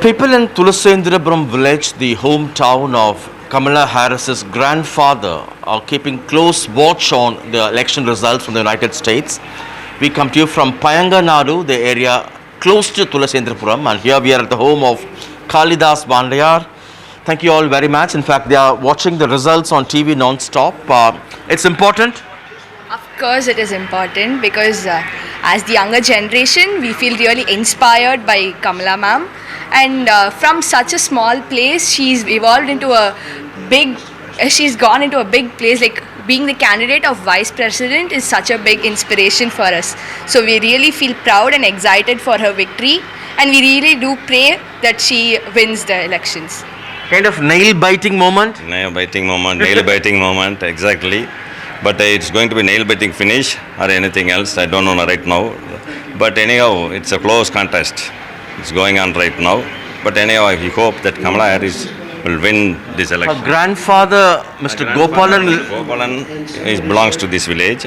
People in Tulasendrapuram village, the hometown of Kamala Harris's grandfather, are keeping close watch on the election results from the United States. We come to you from Payanganadu, the area close to Tulasendrapuram, and here we are at the home of Kalidas Bandayar. Thank you all very much. In fact, they are watching the results on TV non-stop. It's important. Of course, it is important because as the younger generation, we feel really inspired by Kamala ma'am. And from such a small place, she's evolved into a big, she's gone into a big place. Like being the candidate of vice president is such a big inspiration for us. So we really feel proud and excited for her victory. And we really do pray that she wins the elections. Kind of nail-biting moment. Nail biting moment, exactly. But it's going to be nail biting finish or anything else. I don't know right now. But anyhow, it's a close contest. It's going on right now. But anyhow, we hope that Kamala Harris will win this election. Her grandfather, Mr. Gopalan belongs to this village,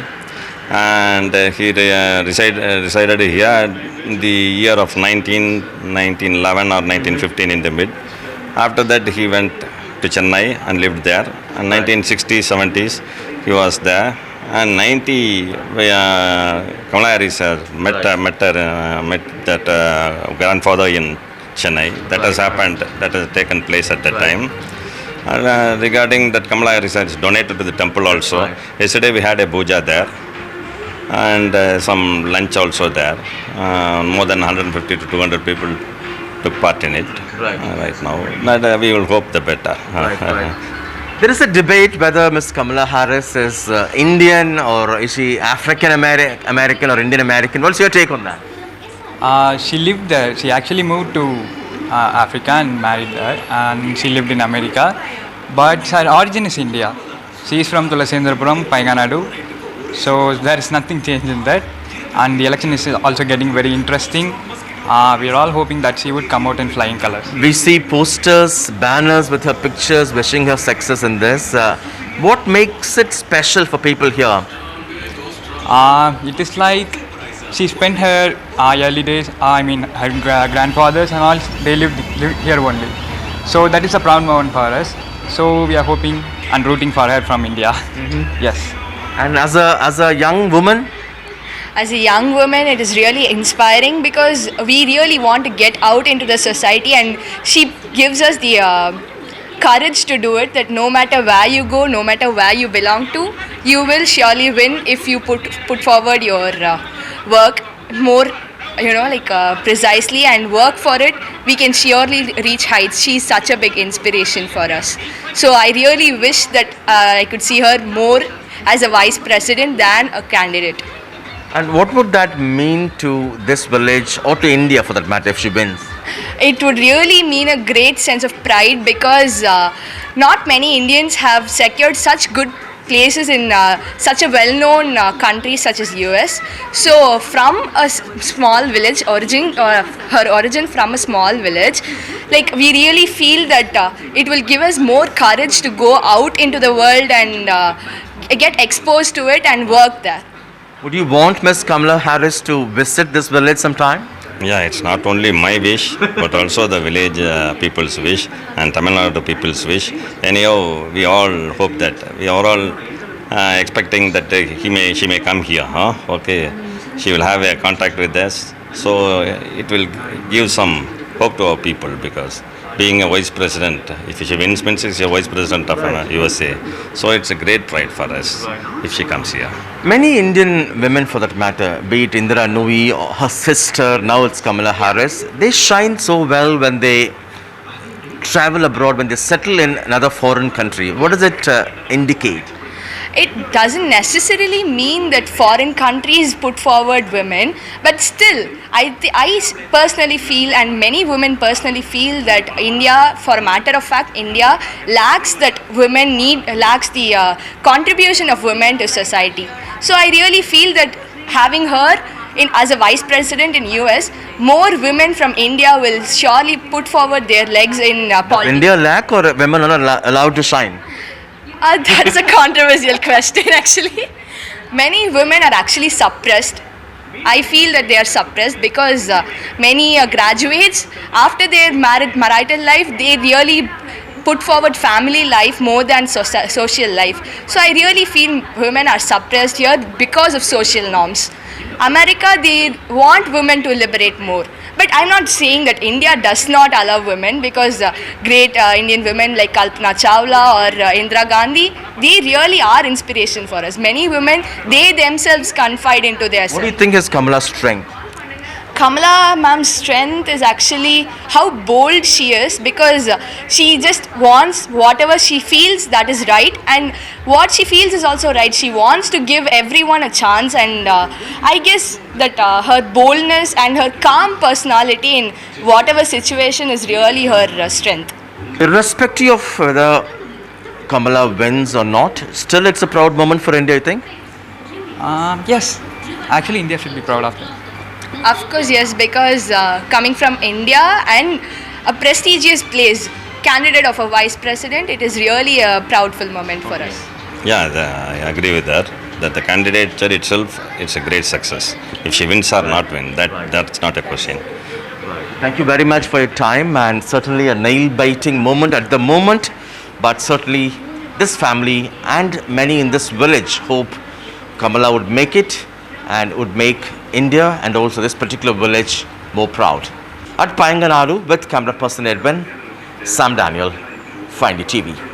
and he resided here in the year of 1911 or 1915 in the mid. After that, he went to Chennai and lived there. In 1960s, 70s, he was there. And 90, Kamala Harris met that grandfather in Chennai. That has happened, that has taken place at that time. And regarding that, Kamala Harris has donated to the temple also. Yesterday we had a puja there and some lunch also there. More than 150 to 200 people took part in it right now. But we will hope the better. There is a debate whether Ms. Kamala Harris is Indian or is she African American or Indian American. What's your take on that? She lived there. She actually moved to Africa and married there, and she lived in America. But her origin is India. She is from Tulasendrapuram, Payanganadu. So there is nothing changed in that. And the election is also getting very interesting. We are all hoping that she would come out in flying colors. We see posters, banners with her pictures wishing her success in this. What makes it special for people here? It is like she spent her early days, her grandfathers and all, they lived here only. So that is a proud moment for us. So we are hoping and rooting for her from India. Mm-hmm. Yes. And as a young woman? As a young woman, it is really inspiring because we really want to get out into the society, and she gives us the courage to do it, that no matter where you go, no matter where you belong to, you will surely win if you put forward your work more, precisely, and work for it. We can surely reach heights. She is such a big inspiration for us. So I really wish that I could see her more as a vice president than a candidate. And what would that mean to this village or to India for that matter if she wins? It would really mean a great sense of pride because not many Indians have secured such good places in such a well-known country such as US. So from a small village her origin from a small village, like we really feel that it will give us more courage to go out into the world and get exposed to it and work there. Would you want Ms. Kamala Harris to visit this village sometime? Yeah, it's not only my wish, but also the village people's wish and Tamil Nadu people's wish. Anyhow, we all hope that, we are all expecting that she may come here. Okay, she will have a contact with us. So it will give some hope to our people because being a vice president, if she wins, means she's a vice president of USA. So it's a great pride for us if she comes here. Many Indian women for that matter, be it Indira Nooyi or her sister, now it's Kamala Harris, they shine so well when they travel abroad, when they settle in another foreign country. What does it indicate? It doesn't necessarily mean that foreign countries put forward women, but still, I personally feel, and many women personally feel, that India, for a matter of fact, India lacks the contribution of women to society. So I really feel that having her as a vice president in US, more women from India will surely put forward their legs in politics. India lack or women are not allowed to shine? That is a controversial question actually. Many women are actually suppressed I feel that they are suppressed because many graduates, after their marital life, they really put forward family life more than social life. So I really feel women are suppressed here because of social norms. America, they want women to liberate more. But I'm not saying that India does not allow women, because great Indian women like Kalpana Chawla or Indira Gandhi, they really are inspiration for us. Many women, they themselves confide into their What do you think is Kamala's strength? Kamala ma'am's strength is actually how bold she is, because she just wants whatever she feels that is right, and what she feels is also right. She wants to give everyone a chance, and I guess that her boldness and her calm personality in whatever situation is really her strength. Irrespective of whether Kamala wins or not, still it's a proud moment for India, I think. Yes, actually India should be proud of them. Of course, yes, because coming from India and a prestigious place, candidate of a vice president, it is really a proudful moment for us. Yeah, I agree with that. That the candidature itself, it's a great success. If she wins or not win, that's not a question. Thank you very much for your time, and certainly a nail-biting moment at the moment, but certainly this family and many in this village hope Kamala would make it and would make India and also this particular village more proud. At Payanganadu with camera person Edwin, Sam Daniel, Find TV.